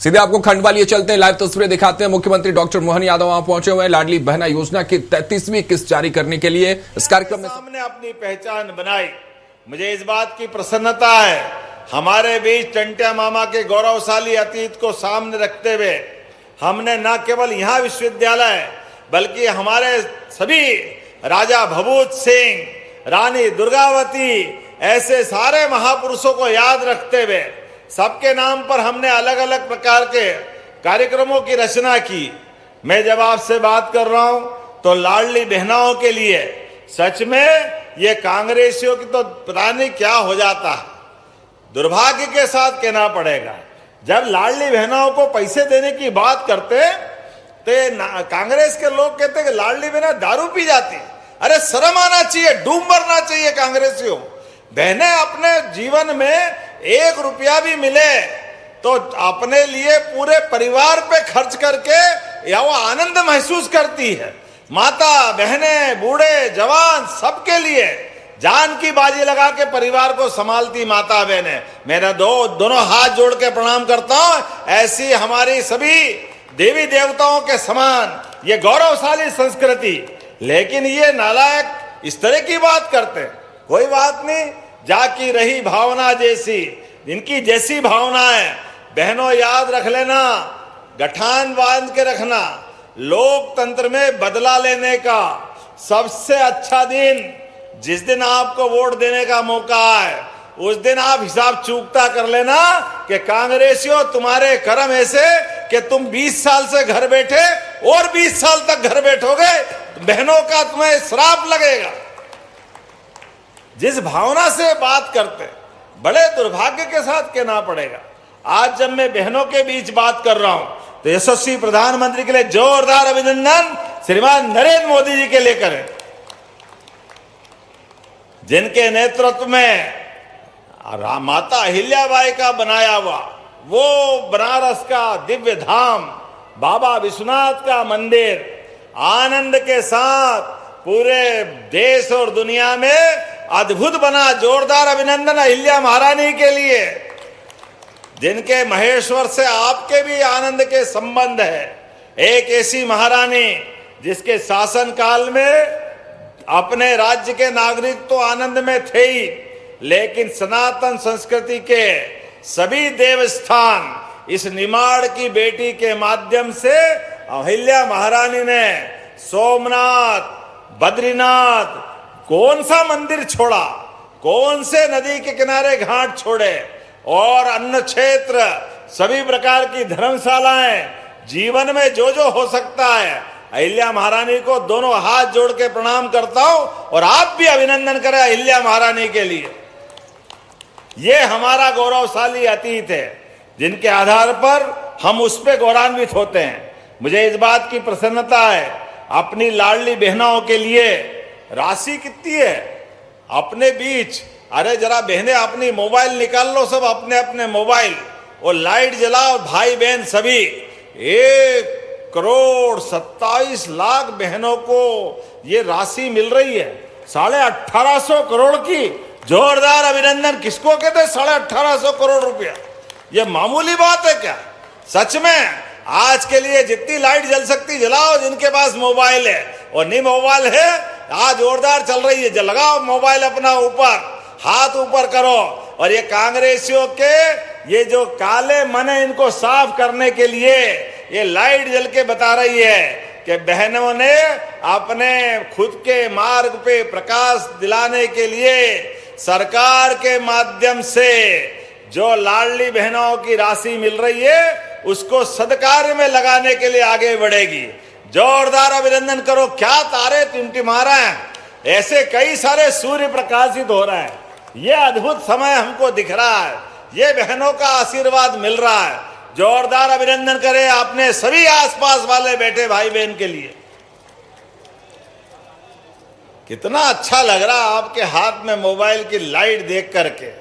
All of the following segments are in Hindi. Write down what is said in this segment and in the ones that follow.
सीधे आपको खंडवा लिए चलते हैं, लाइव तस्वीरें दिखाते हैं। मुख्यमंत्री डॉक्टर मोहन यादव वहां पहुंचे हुए हैं लाडली बहना योजना की 33वीं किस्त जारी करने के लिए। इस कार्यक्रम में हमने अपनी पहचान बनाई। मुझे इस बात की प्रसन्नता है, हमारे बीच टंटिया मामा के गौरवशाली अतीत को सामने रखते हुए हमने न केवल यहाँ विश्वविद्यालय बल्कि हमारे सभी राजा भभूत सिंह, रानी दुर्गावती, ऐसे सारे महापुरुषों को याद रखते हुए सबके नाम पर हमने अलग अलग प्रकार के कार्यक्रमों की रचना की। मैं जब आपसे बात कर रहा हूं तो लाडली बहनाओं के लिए सच में ये कांग्रेसियों की तो पता नहीं क्या हो जाता है, दुर्भाग्य के साथ कहना पड़ेगा। जब लाडली बहनाओं को पैसे देने की बात करते तो कांग्रेस के लोग कहते कि लाडली बहना दारू पी जाती। अरे शर्म आना चाहिए, डूब मरना चाहिए कांग्रेसियों। बहनें अपने जीवन में 1 रुपया भी मिले तो अपने लिए पूरे परिवार पे खर्च करके या वो आनंद महसूस करती है। माता बहनें बूढ़े जवान सबके लिए जान की बाजी लगा के परिवार को संभालती माता बहनें। मेरा दोनों हाथ जोड़ के प्रणाम करता हूं। ऐसी हमारी सभी देवी देवताओं के समान ये गौरवशाली संस्कृति। लेकिन ये नालायक इस तरह की बात करते हैं। कोई बात नहीं, जाकी रही भावना जैसी, इनकी जैसी भावनाएं बहनों याद रख लेना, गठान बांध के रखना। लोकतंत्र में बदला लेने का सबसे अच्छा दिन जिस दिन आपको वोट देने का मौका है, उस दिन आप हिसाब चूकता कर लेना कि कांग्रेसियों तुम्हारे कर्म ऐसे कि तुम 20 साल से घर बैठे और 20 साल तक घर बैठोगे, बहनों का तुम्हें श्राप लगेगा। जिस भावना से बात करते बड़े दुर्भाग्य के साथ कहना पड़ेगा। आज जब मैं बहनों के बीच बात कर रहा हूं तो यशस्वी प्रधानमंत्री के लिए जोरदार अभिनंदन श्रीमान नरेंद्र मोदी जी के लिए करें, जिनके नेतृत्व में माता अहिल्याबाई का बनाया हुआ वो बनारस का दिव्य धाम बाबा विश्वनाथ का मंदिर आनंद के साथ पूरे देश और दुनिया में अद्भुत बना। जोरदार अभिनंदन अहिल्या महारानी के लिए, जिनके महेश्वर से आपके भी आनंद के संबंध है। एक ऐसी महारानी जिसके शासन काल में अपने राज्य के नागरिक तो आनंद में थे ही, लेकिन सनातन संस्कृति के सभी देवस्थान इस निमाड़ की बेटी के माध्यम से अहिल्या महारानी ने सोमनाथ, बद्रीनाथ, कौन सा मंदिर छोड़ा, कौन से नदी के किनारे घाट छोड़े और अन्न क्षेत्र, सभी प्रकार की धर्मशालाएं, जीवन में जो जो हो सकता है। अहिल्या महारानी को दोनों हाथ जोड़ के प्रणाम करता हूं और आप भी अभिनंदन करें अहिल्या महारानी के लिए। ये हमारा गौरवशाली अतीत है जिनके आधार पर हम उस पर गौरवान्वित होते हैं। मुझे इस बात की प्रसन्नता है, अपनी लाडली बहनाओं के लिए राशि कितनी है अपने बीच। अरे जरा बहनें अपनी मोबाइल निकाल लो, सब अपने अपने मोबाइल और लाइट जलाओ। भाई बहन सभी 1,27,00,000 बहनों को ये राशि मिल रही है, 1850 करोड़ की। जोरदार अभिनंदन। किसको कहते हैं 1850 करोड़ रुपया? ये मामूली बात है क्या? सच में आज के लिए जितनी लाइट जल सकती जलाओ, जिनके पास मोबाइल है। और नहीं मोबाइल है, आज जोरदार चल रही है, लगाओ मोबाइल अपना ऊपर, हाथ ऊपर करो। और ये कांग्रेसियों के ये जो काले मन है, इनको साफ करने के लिए ये लाइट जल के बता रही है कि बहनों ने अपने खुद के मार्ग पे प्रकाश दिलाने के लिए सरकार के माध्यम से जो लाडली बहनों की राशि मिल रही है उसको सदकार्य में लगाने के लिए आगे बढ़ेगी। जोरदार अभिनंदन करो। क्या तारे टिमटिमा रहे हैं, ऐसे कई सारे सूर्य प्रकाशित हो रहे हैं। ये अद्भुत समय हमको दिख रहा है, ये बहनों का आशीर्वाद मिल रहा है। जोरदार अभिनंदन करें आपने सभी आसपास वाले बैठे भाई बहन के लिए। कितना अच्छा लग रहा है आपके हाथ में मोबाइल की लाइट देख करके।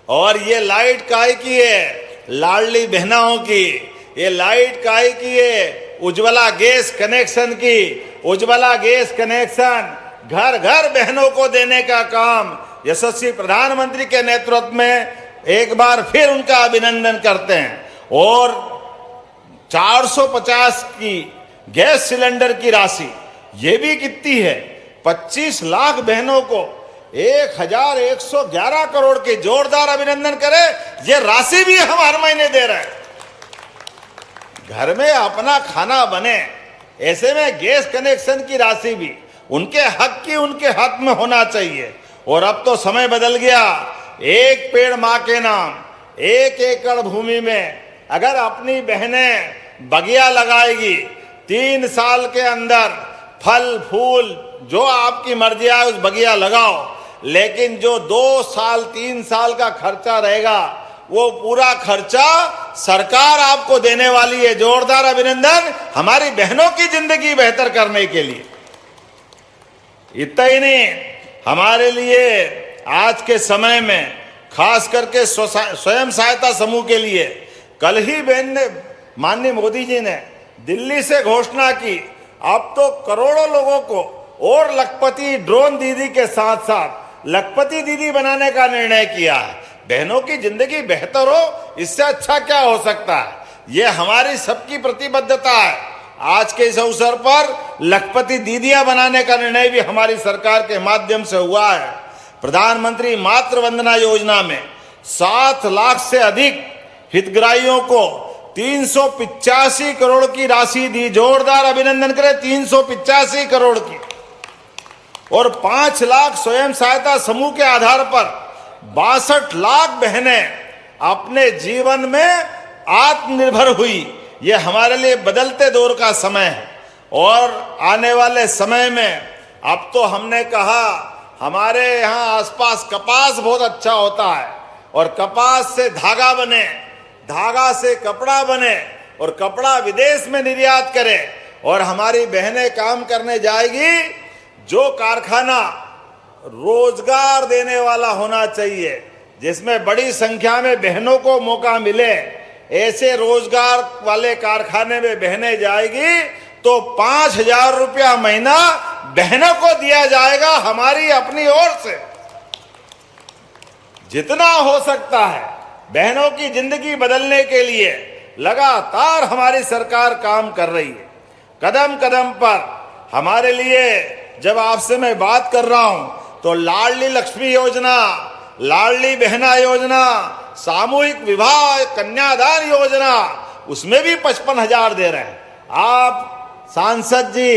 और ये लाइट काहे की है? लाडली बहनाओं की। ये लाइट काहे की है? उज्ज्वला गैस कनेक्शन की। उज्ज्वला गैस कनेक्शन घर घर बहनों को देने का काम यशस्वी प्रधानमंत्री के नेतृत्व में एक बार फिर उनका अभिनंदन करते हैं। और 450 की गैस सिलेंडर की राशि, ये भी कितनी है? 25 लाख बहनों को 1111 करोड़ के जोरदार अभिनंदन करें। ये राशि भी हम हर महीने दे रहे हैं। घर में अपना खाना बने, ऐसे में गैस कनेक्शन की राशि भी उनके हक की उनके हक में होना चाहिए। और अब तो समय बदल गया। एक पेड़ मां के नाम, 1 एकड़ भूमि में अगर अपनी बहनें बगिया लगाएगी, 3 साल के अंदर फल फूल जो आपकी मर्जी है उस बगिया लगाओ, लेकिन जो 2 साल 3 साल का खर्चा रहेगा वो पूरा खर्चा सरकार आपको देने वाली है। जोरदार अभिनंदन हमारी बहनों की जिंदगी बेहतर करने के लिए। इतना ही नहीं, हमारे लिए आज के समय में खास करके स्वयं सहायता समूह के लिए कल ही बहन ने, माननीय मोदी जी ने दिल्ली से घोषणा की, अब तो करोड़ों लोगों को और लखपति ड्रोन दीदी के साथ साथ लखपति दीदी बनाने का निर्णय किया है। बहनों की जिंदगी बेहतर हो, इससे अच्छा क्या हो सकता है? ये हमारी सबकी प्रतिबद्धता है। आज के इस अवसर पर लखपति दीदियां बनाने का निर्णय भी हमारी सरकार के माध्यम से हुआ है। प्रधानमंत्री मातृ वंदना योजना में 7 लाख से अधिक हितग्राहियों को 385 करोड़ की राशि दी। जोरदार अभिनंदन करें, 385 करोड़ की। और 5 लाख स्वयं सहायता समूह के आधार पर 62 लाख बहनें अपने जीवन में आत्मनिर्भर हुई। ये हमारे लिए बदलते दौर का समय है और आने वाले समय में अब तो हमने कहा हमारे यहाँ आसपास कपास बहुत अच्छा होता है और कपास से धागा बने, धागा से कपड़ा बने और कपड़ा विदेश में निर्यात करे और हमारी बहनें काम करने जाएगी। जो कारखाना रोजगार देने वाला होना चाहिए, जिसमें बड़ी संख्या में बहनों को मौका मिले, ऐसे रोजगार वाले कारखाने में बहनें जाएगी तो 5,000 रुपया महीना बहनों को दिया जाएगा हमारी अपनी ओर से। जितना हो सकता है बहनों की जिंदगी बदलने के लिए लगातार हमारी सरकार काम कर रही है। कदम कदम पर हमारे लिए, जब आपसे मैं बात कर रहा हूं तो लाडली लक्ष्मी योजना, लाडली बहना योजना, सामूहिक विवाह कन्यादान योजना, उसमें भी 55,000 दे रहे हैं। आप सांसद जी,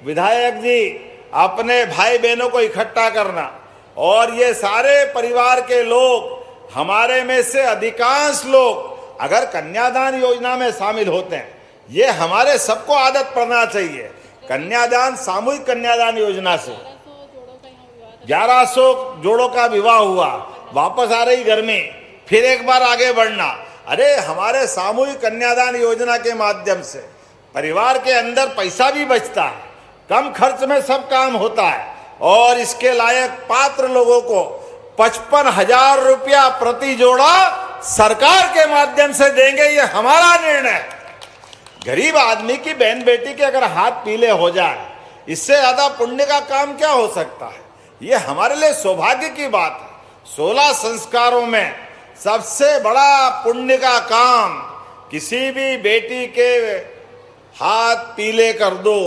विधायक जी, अपने भाई बहनों को इकट्ठा करना और ये सारे परिवार के लोग, हमारे में से अधिकांश लोग अगर कन्यादान योजना में शामिल होते हैं, ये हमारे सबको आदत पड़ना चाहिए। कन्यादान, सामूहिक कन्यादान योजना से 1100 जोड़ों का विवाह हुआ, वापस आ रही घर में, फिर एक बार आगे बढ़ना। अरे हमारे सामूहिक कन्यादान योजना के माध्यम से परिवार के अंदर पैसा भी बचता है, कम खर्च में सब काम होता है और इसके लायक पात्र लोगों को 55,000 रुपया प्रति जोड़ा सरकार के माध्यम से देंगे। ये हमारा निर्णय है। गरीब आदमी की बहन बेटी के अगर हाथ पीले हो जाए, इससे ज्यादा पुण्य का काम क्या हो सकता है? ये हमारे लिए सौभाग्य की बात है। 16 संस्कारों में सबसे बड़ा पुण्य का काम, किसी भी बेटी के हाथ पीले कर दो,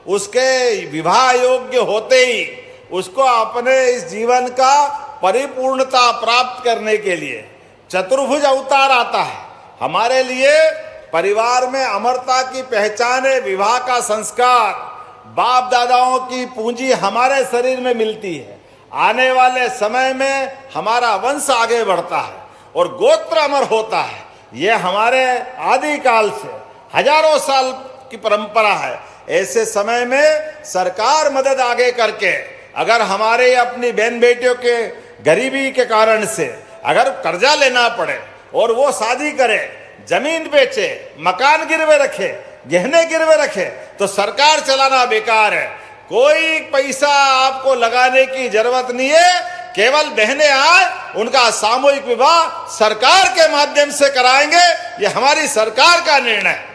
उसके विवाह योग्य होते ही उसको अपने इस जीवन का परिपूर्णता प्राप्त करने के लिए चतुर्भुज अवतार आता है। हमारे लिए परिवार में अमरता की पहचान है विवाह का संस्कार। बाप दादाओं की पूंजी हमारे शरीर में मिलती है। आने वाले समय में हमारा वंश आगे बढ़ता है और गोत्र अमर होता है। ये हमारे आदिकाल से हजारों साल की परंपरा है। ऐसे समय में सरकार मदद आगे करके, अगर हमारे अपनी बहन बेटियों के गरीबी के कारण से अगर कर्जा लेना पड़े और वो शादी करे, जमीन बेचे, मकान गिरवे रखे, गहने गिरवे रखे, तो सरकार चलाना बेकार है। कोई पैसा आपको लगाने की जरूरत नहीं है। केवल बहनें आए, उनका सामूहिक विवाह सरकार के माध्यम से कराएंगे। ये हमारी सरकार का निर्णय है।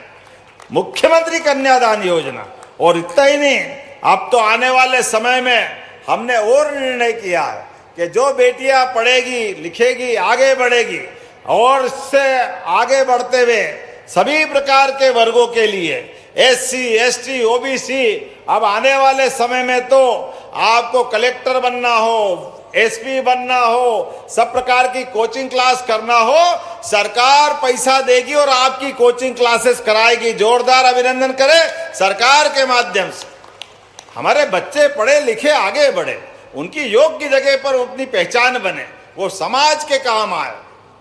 मुख्यमंत्री कन्यादान योजना, और इतना ही नहीं, अब तो आने वाले समय में हमने और निर्णय किया है कि जो बेटियां पढ़ेगी लिखेगी आगे बढ़ेगी और इससे आगे बढ़ते हुए सभी प्रकार के वर्गों के लिए, एससी, एसटी, ओबीसी, अब आने वाले समय में तो आपको कलेक्टर बनना हो, एसपी बनना हो, सब प्रकार की कोचिंग क्लास करना हो, सरकार पैसा देगी और आपकी कोचिंग क्लासेस कराएगी। जोरदार अभिनंदन करें सरकार के माध्यम से। हमारे बच्चे पढ़े लिखे आगे बढ़े, उनकी योग्य जगह पर अपनी पहचान बने, वो समाज के काम आए,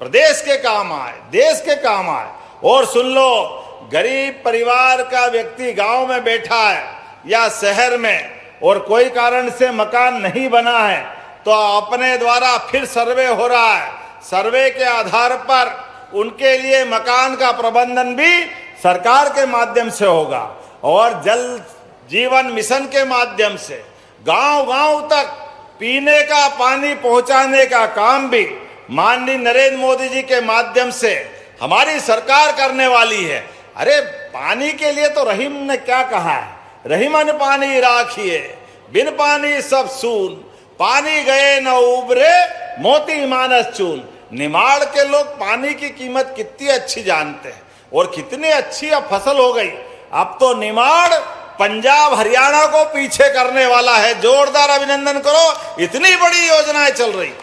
प्रदेश के काम आए, देश के काम आए। और सुन लो, गरीब परिवार का व्यक्ति गांव में बैठा है या शहर में और कोई कारण से मकान नहीं बना है, तो अपने द्वारा फिर सर्वे हो रहा है। सर्वे के आधार पर उनके लिए मकान का प्रबंधन भी सरकार के माध्यम से होगा और जल जीवन मिशन के माध्यम से गांव-गांव तक पीने का पानी पहुंचाने का काम भी माननीय नरेंद्र मोदी जी के माध्यम से हमारी सरकार करने वाली है। अरे पानी के लिए तो रहीम ने क्या कहा है, रहीमन पानी राखिए, बिन पानी सब सून, पानी गए न उबरे, मोती मानस चून। निमाड़ के लोग पानी की कीमत कितनी अच्छी जानते हैं और कितनी अच्छी अब फसल हो गई। अब तो निमाड़ पंजाब हरियाणा को पीछे करने वाला है। जोरदार अभिनंदन करो, इतनी बड़ी योजनाएं चल रही।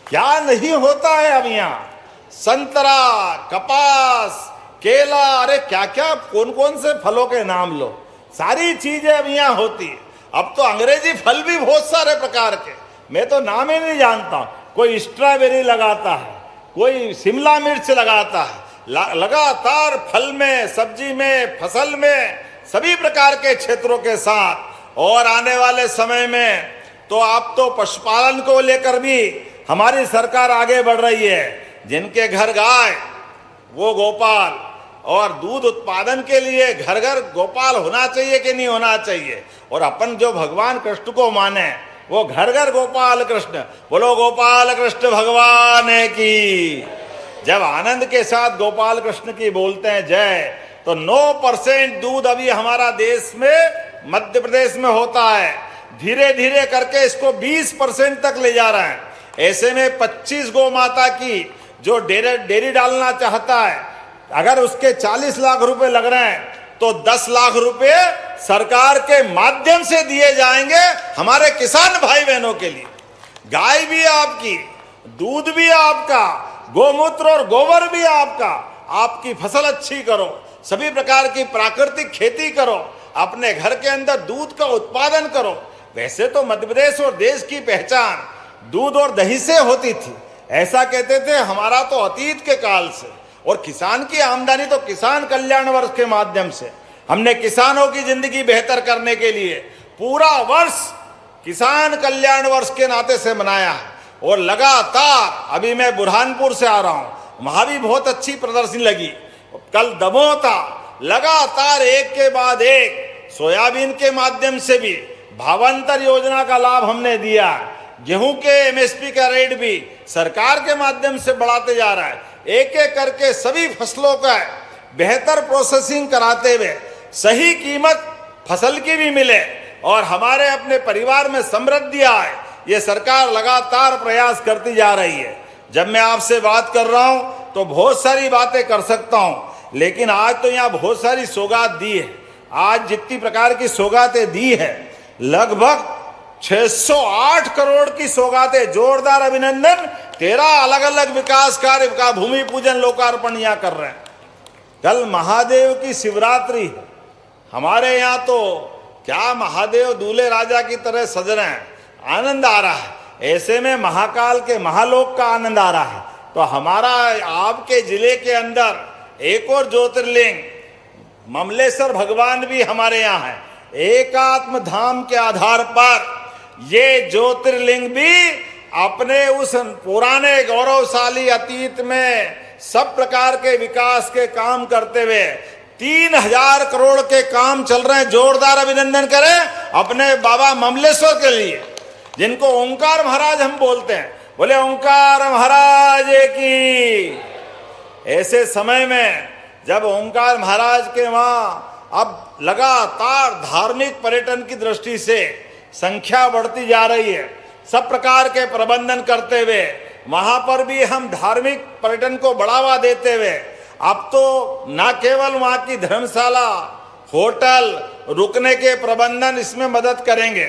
क्या नहीं होता है अब यहाँ, संतरा, कपास, केला, अरे क्या क्या कौन कौन से फलों के नाम लो, सारी चीजें अब यहाँ होती है। अब तो अंग्रेजी फल भी बहुत सारे प्रकार के, मैं तो नाम ही नहीं जानता। कोई स्ट्रॉबेरी लगाता है, कोई शिमला मिर्च लगाता है, लगातार फल में, सब्जी में, फसल में, सभी प्रकार के क्षेत्रों के साथ। और आने वाले समय में तो आप तो पशुपालन को लेकर भी हमारी सरकार आगे बढ़ रही है। जिनके घर गाय वो गोपाल, और दूध उत्पादन के लिए घर घर गोपाल होना चाहिए कि नहीं होना चाहिए। और अपन जो भगवान कृष्ण को माने वो घर घर गोपाल कृष्ण, बोलो गोपाल कृष्ण भगवान की। जब आनंद के साथ गोपाल कृष्ण की बोलते हैं जय, तो 9% दूध अभी हमारा देश में मध्य प्रदेश में होता है। धीरे धीरे करके इसको 20% तक ले जा रहे हैं। ऐसे में 25 गौ माता की जो डेयरी डालना चाहता है, अगर उसके 40 लाख रुपए लग रहे हैं तो 10 लाख रुपए सरकार के माध्यम से दिए जाएंगे हमारे किसान भाई बहनों के लिए। गाय भी आपकी, दूध भी आपका, गोमूत्र और गोबर भी आपका। आपकी फसल अच्छी करो, सभी प्रकार की प्राकृतिक खेती करो, अपने घर के अंदर दूध का उत्पादन करो। वैसे तो मध्य प्रदेश और देश की पहचान दूध और दही से होती थी, ऐसा कहते थे हमारा तो अतीत के काल से। और किसान की आमदनी तो किसान कल्याण वर्ष के माध्यम से हमने किसानों की जिंदगी बेहतर करने के लिए पूरा वर्ष किसान कल्याण वर्ष के नाते से मनाया है। और लगातार अभी मैं बुरहानपुर से आ रहा हूं, वहां भी बहुत अच्छी प्रदर्शनी लगी। कल दमोह था, लगातार एक के बाद एक सोयाबीन के माध्यम से भी भावांतर योजना का लाभ हमने दिया। गेहूं के एमएसपी का रेट भी सरकार के माध्यम से बढ़ाते जा रहा है। एक एक करके सभी फसलों का बेहतर प्रोसेसिंग कराते हुए सही कीमत फसल की भी मिले और हमारे अपने परिवार में समृद्धि आए, ये सरकार लगातार प्रयास करती जा रही है। जब मैं आपसे बात कर रहा हूं तो बहुत सारी बातें कर सकता हूं, लेकिन आज तो यहाँ बहुत सारी सौगात दी है। आज जितनी प्रकार की सौगातें दी है, लगभग 608 करोड़ की सौगातें। जोरदार अभिनंदन। 13 अलग अलग विकास कार्य का भूमि पूजन लोकार्पण यहाँ कर रहे हैं। कल महादेव की शिवरात्रि है, हमारे यहाँ तो क्या महादेव दूल्हे राजा की तरह सज रहे हैं, आनंद आ रहा है। ऐसे में महाकाल के महालोक का आनंद आ रहा है। तो हमारा आपके जिले के अंदर एक और ज्योतिर्लिंग ममलेश्वर भगवान भी हमारे यहाँ है। एकात्म धाम के आधार पर ये ज्योतिर्लिंग भी अपने उस पुराने गौरवशाली अतीत में सब प्रकार के विकास के काम करते हुए 3000 करोड़ के काम चल रहे हैं। जोरदार अभिनंदन करें अपने बाबा ममलेश्वर के लिए, जिनको ओंकार महाराज हम बोलते हैं। बोले ओंकार महाराज की। ऐसे समय में जब ओंकार महाराज के वहां अब लगातार धार्मिक पर्यटन की दृष्टि से संख्या बढ़ती जा रही है, सब प्रकार के प्रबंधन करते हुए वहां पर भी हम धार्मिक पर्यटन को बढ़ावा देते हुए अब तो न केवल वहां की धर्मशाला, होटल, रुकने के प्रबंधन इसमें मदद करेंगे,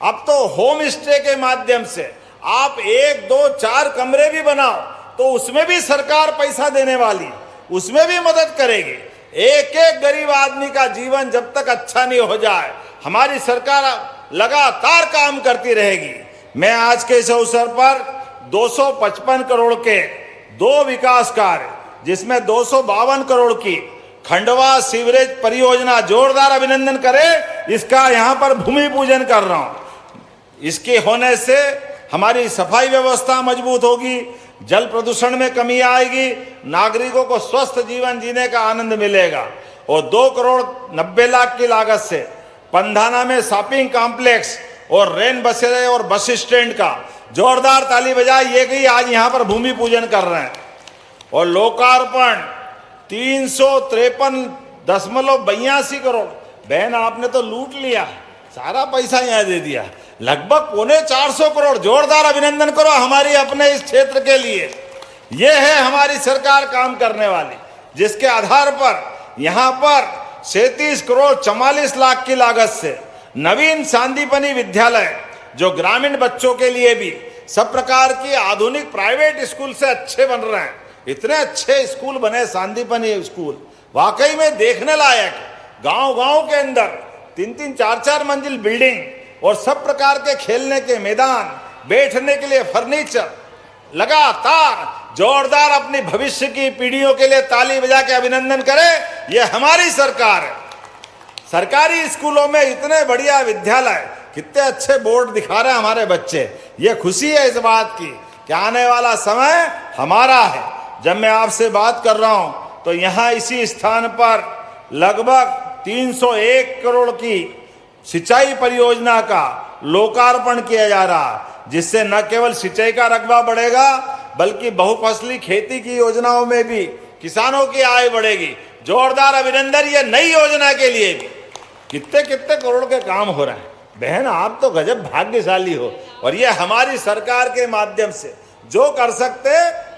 अब तो होम स्टे के माध्यम से आप 1, 2, 4 कमरे भी बनाओ तो उसमें भी सरकार पैसा देने वाली, उसमें भी मदद करेगी। एक एक गरीब आदमी का जीवन जब तक अच्छा नहीं हो जाए, हमारी सरकार लगातार काम करती रहेगी। मैं आज के इस अवसर पर 255 करोड़ के 2 विकास कार्य, जिसमें 252 करोड़ की खंडवा सीवरेज परियोजना, जोरदार अभिनंदन करें, इसका यहां पर भूमि पूजन कर रहा हूं। इसके होने से हमारी सफाई व्यवस्था मजबूत होगी, जल प्रदूषण में कमी आएगी, नागरिकों को स्वस्थ जीवन जीने का आनंद मिलेगा। और 2 करोड़ 90 लाख की लागत से पंधाना में शॉपिंग कॉम्प्लेक्स और रेन बसेरे और बस स्टैंड का जोरदार ताली बजाई गई, आज यहां पर भूमि पूजन कर रहे हैं। और लोकार्पण 353.82 करोड़। बहन, आपने तो लूट लिया, सारा पैसा यहां दे दिया, लगभग 450 करोड़। जोरदार अभिनंदन करो हमारी अपने इस क्षेत्र के लिए। यह है हमारी सरकार काम करने वाली, जिसके आधार पर यहां पर 37 करोड़ 44 लाख की लागत से नवीन सांदीपनी विद्यालय, जो ग्रामीण बच्चों के लिए भी सब प्रकार की आधुनिक प्राइवेट स्कूल से अच्छे बन रहे हैं। इतने अच्छे स्कूल बने सांदीपनी स्कूल, वाकई में देखने लायक। गांव-गांव के अंदर 3-3, 4-4 मंजिल बिल्डिंग और सब प्रकार के खेलने के मैदान, बैठने के लिए फर्नीचर, लगातार जोरदार अपनी भविष्य की पीढ़ियों के लिए ताली बजा के अभिनंदन करें। यह हमारी सरकार है। सरकारी स्कूलों में इतने बढ़िया विद्यालय, कितने अच्छे बोर्ड दिखा रहे हैं हमारे बच्चे। ये खुशी है इस बात की कि आने वाला समय हमारा है। जब मैं आपसे बात कर रहा हूं तो यहां इसी स्थान पर लगभग 301 करोड़ की सिंचाई परियोजना का लोकार्पण किया जा रहा है, जिससे न केवल सिंचाई का रकबा बढ़ेगा बल्कि बहुफसली खेती की योजनाओं में भी किसानों की आय बढ़ेगी। जोरदार अभिनंदन ये नई योजना के लिए भी। कितने कितने करोड़ के काम हो रहे हैं। बहन, आप तो गजब भाग्यशाली हो, और ये हमारी सरकार के माध्यम से जो कर सकते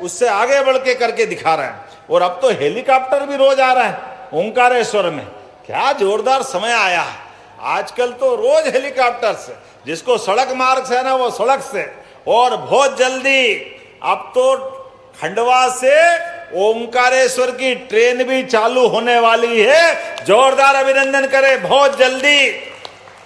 उससे आगे बढ़ के करके दिखा रहे हैं। और अब तो हेलीकॉप्टर भी रोज आ रहा है ओंकारेश्वर में। क्या जोरदार समय आया है। आजकल तो रोज हेलीकॉप्टर से, जिसको सड़क मार्ग से है ना, वो सड़क से। और बहुत जल्दी अब तो खंडवा से ओंकारेश्वर की ट्रेन भी चालू होने वाली है। जोरदार अभिनंदन करें। बहुत जल्दी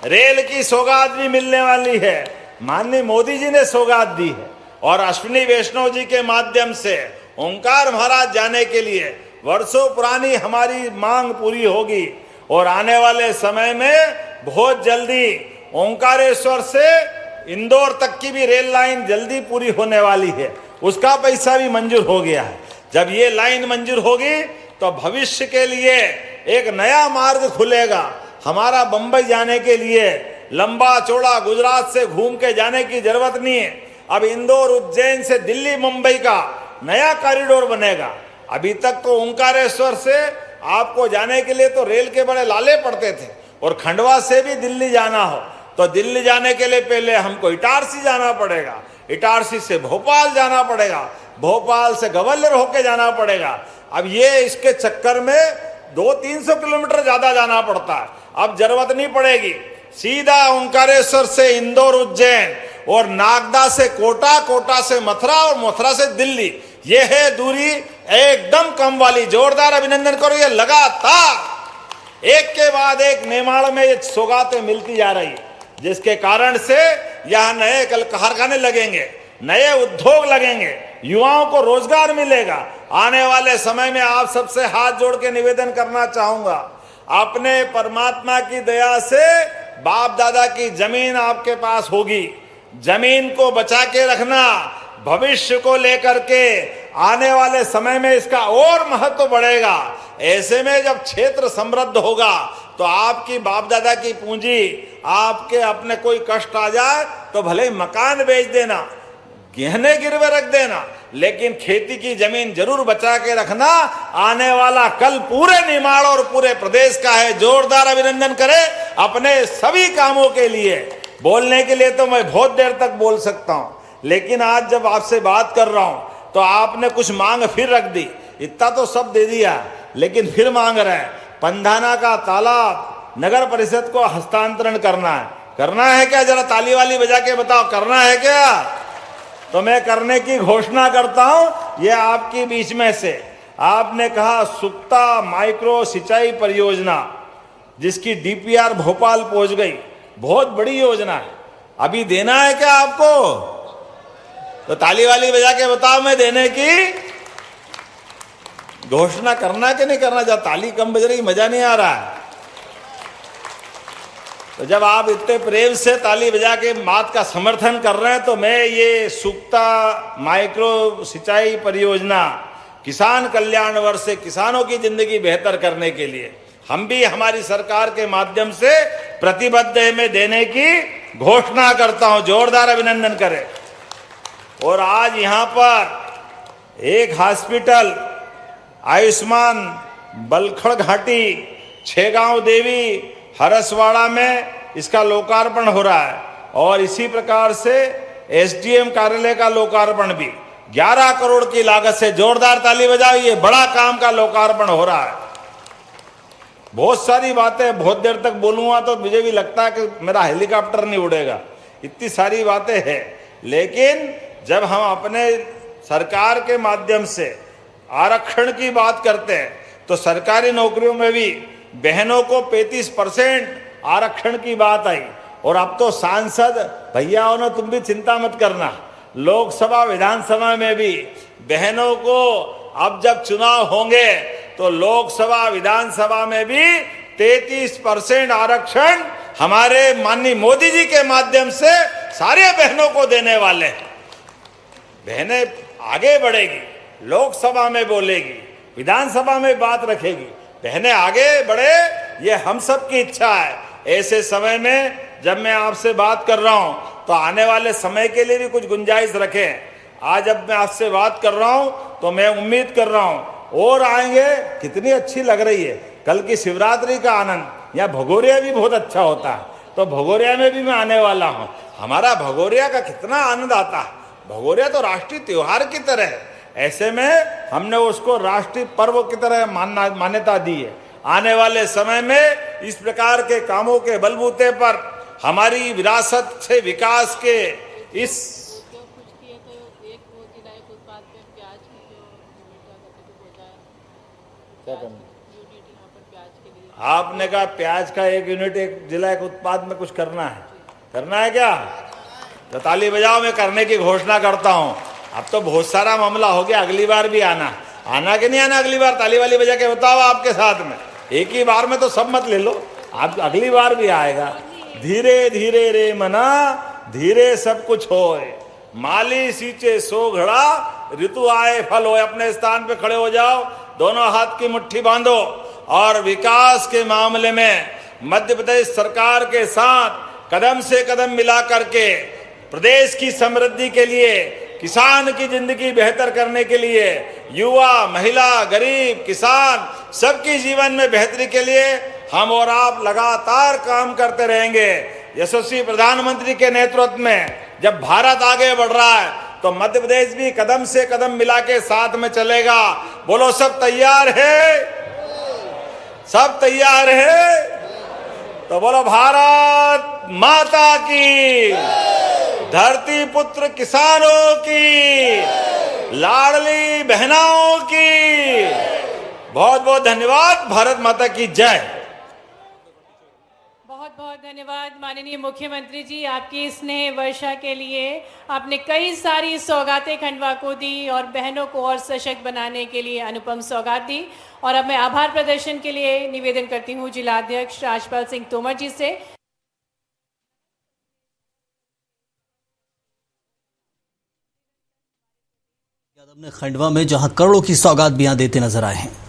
रेल की सौगात भी मिलने वाली है। माननीय मोदी जी ने सौगात दी है, और अश्विनी वैष्णव जी के माध्यम से ओंकार महाराज जाने के लिए वर्षों पुरानी हमारी मांग पूरी होगी। और आने वाले समय में बहुत जल्दी ओंकारेश्वर से इंदौर तक की भी रेल लाइन जल्दी पूरी होने वाली है। उसका पैसा भी मंजूर हो गया है। जब ये लाइन मंजूर होगी तो भविष्य के लिए एक नया मार्ग खुलेगा। हमारा बंबई जाने के लिए लंबा चौड़ा गुजरात से घूम के जाने की जरूरत नहीं है। अब इंदौर, उज्जैन से दिल्ली, मुंबई का नया कॉरिडोर बनेगा। अभी तक तो ओंकारेश्वर से आपको जाने के लिए तो रेल के बड़े लाले पड़ते थे, और खंडवा से भी दिल्ली जाना हो तो दिल्ली जाने के लिए पहले हमको इटारसी जाना पड़ेगा, इटारसी से भोपाल जाना पड़ेगा, भोपाल से ग्वालियर होके जाना पड़ेगा। अब ये इसके चक्कर में 200-300 किलोमीटर ज्यादा जाना पड़ता है। अब जरूरत नहीं पड़ेगी, सीधा ओंकारेश्वर से इंदौर, उज्जैन, और नागदा से कोटा, कोटा से मथुरा, और मथुरा से दिल्ली। ये है दूरी एकदम कम वाली। जोरदार अभिनंदन करो। ये लगातार एक के बाद एक निर्माण में ये सौगातें मिलती जा रही, जिसके कारण से यहाँ नए कल कारखाने लगेंगे, नए उद्योग लगेंगे, युवाओं को रोजगार मिलेगा। आने वाले समय में आप सबसे हाथ जोड़ के निवेदन करना चाहूंगा, अपने परमात्मा की दया से बाप दादा की जमीन आपके पास होगी। जमीन को बचा के रखना, भविष्य को लेकर के आने वाले समय में इसका और महत्व बढ़ेगा। ऐसे में जब क्षेत्र समृद्ध होगा तो आपकी बाप दादा की पूंजी, आपके अपने कोई कष्ट आ जाए तो भले ही मकान बेच देना, गहने गिरवे रख देना, लेकिन खेती की जमीन जरूर बचा के रखना। आने वाला कल पूरे निमाड़ और पूरे प्रदेश का है। जोरदार अभिनंदन करें अपने सभी कामों के लिए। बोलने के लिए तो मैं बहुत देर तक बोल सकता हूं, लेकिन आज जब आपसे बात कर रहा हूं तो आपने कुछ मांग फिर रख दी इतना तो सब दे दिया, लेकिन फिर मांग रहे हैं पंधाना का तालाब नगर परिषद को हस्तांतरण करना है क्या? जरा ताली वाली बजा के बताओ, करना है क्या? तो मैं करने की घोषणा करता हूं। ये आपके बीच में से आपने कहा सुक्ता माइक्रो सिंचाई परियोजना, जिसकी डीपीआर भोपाल पहुंच गई, बहुत बड़ी योजना है, अभी देना है क्या आपको? तो ताली वाली बजा के बताओ, मैं देने की घोषणा करना कि नहीं करना? जब ताली कम बज रही, मजा नहीं आ रहा है। तो जब आप इतने प्रेम से ताली बजा के बात का समर्थन कर रहे हैं, तो मैं ये सुक्ता माइक्रो सिंचाई परियोजना किसान कल्याण वर्ष से किसानों की जिंदगी बेहतर करने के लिए हम भी हमारी सरकार के माध्यम से प्रतिबद्ध है, मैं देने की घोषणा करता हूं। जोरदार अभिनंदन करें। और आज यहां पर एक हॉस्पिटल आयुष्मान बलखड़ घाटी, छेगांव देवी, हरसवाड़ा में इसका लोकार्पण हो रहा है। और इसी प्रकार से एसडीएम कार्यालय का लोकार्पण भी 11 करोड़ की लागत से, जोरदार ताली बजाओ, ये बड़ा काम का लोकार्पण हो रहा है। बहुत सारी बातें, बहुत देर तक बोलूंगा तो मुझे भी लगता है कि मेरा हेलीकॉप्टर नहीं उड़ेगा, इतनी सारी बातें हैं। लेकिन जब हम अपने सरकार के माध्यम से आरक्षण की बात करते हैं, तो सरकारी नौकरियों में भी बहनों को 35% आरक्षण की बात आई। और अब तो सांसद भैयाओं ने, तुम भी चिंता मत करना, लोकसभा विधानसभा में भी बहनों को अब जब चुनाव होंगे तो लोकसभा विधानसभा में भी 33% आरक्षण हमारे माननीय मोदी जी के माध्यम से सारे बहनों को देने वाले हैं। बहनें आगे बढ़ेगी, लोकसभा में बोलेगी, विधानसभा में बात रखेगी, बहनें आगे बढ़े, ये हम सब की इच्छा है। ऐसे समय में जब मैं आपसे बात कर रहा हूं, तो आने वाले समय के लिए भी कुछ गुंजाइश रखें। आज जब मैं आपसे बात कर रहा हूं, तो मैं उम्मीद कर रहा हूं और आएंगे। कितनी अच्छी लग रही है कल की शिवरात्रि का आनंद। यहाँ भगोरिया भी बहुत अच्छा होता है, तो भगोरिया में भी मैं आने वाला हूँ। हमारा भगोरिया का कितना आनंद आता है। भगोरिया तो राष्ट्रीय त्योहार की तरह है, ऐसे में हमने उसको राष्ट्रीय पर्व की तरह मान्यता दी है। आने वाले समय में इस प्रकार के कामों के बलबूते पर हमारी विरासत से विकास के इस क्या करना, आपने कहा प्याज का 1 यूनिट एक जिला एक उत्पाद में कुछ करना है क्या? तो ताली बजाओ, मैं करने की घोषणा करता हूं। अब तो बहुत सारा मामला हो गया, अगली बार भी आना कि नहीं आना? अगली बार ताली वाली बजा के बताओ आपके साथ में। एक ही बार में तो सब मत ले लो, आप अगली बार भी आएगा। धीरे धीरे रे मना, धीरे सब कुछ होए, माली सींचे सो घड़ा, ऋतु आए फल होए। अपने स्थान पे खड़े हो जाओ, दोनों हाथ की मुट्ठी बांधो और विकास के मामले में मध्य प्रदेश सरकार के साथ कदम से कदम मिला करके प्रदेश की समृद्धि के लिए, किसान की जिंदगी बेहतर करने के लिए, युवा, महिला, गरीब, किसान सबकी जीवन में बेहतरी के लिए हम और आप लगातार काम करते रहेंगे। यशस्वी प्रधानमंत्री के नेतृत्व में जब भारत आगे बढ़ रहा है, तो मध्य प्रदेश भी कदम से कदम मिला के साथ में चलेगा। बोलो, सब तैयार है? सब तैयार है? तो बोलो, भारत माता की, धरती पुत्र किसानों की, लाडली बहनाओं की बहुत बहुत धन्यवाद। भारत माता की जय। बहुत बहुत धन्यवाद माननीय मुख्यमंत्री जी, आपकी स्नेह वर्षा के लिए। आपने कई सारी सौगातें खंडवा को दी और बहनों को और सशक्त बनाने के लिए अनुपम सौगात दी। और अब मैं आभार प्रदर्शन के लिए निवेदन करती हूँ जिलाध्यक्ष राजपाल सिंह तोमर जी से। यादव ने खंडवा में जहां करोड़ों की सौगात भी यहां देते नजर आए हैं।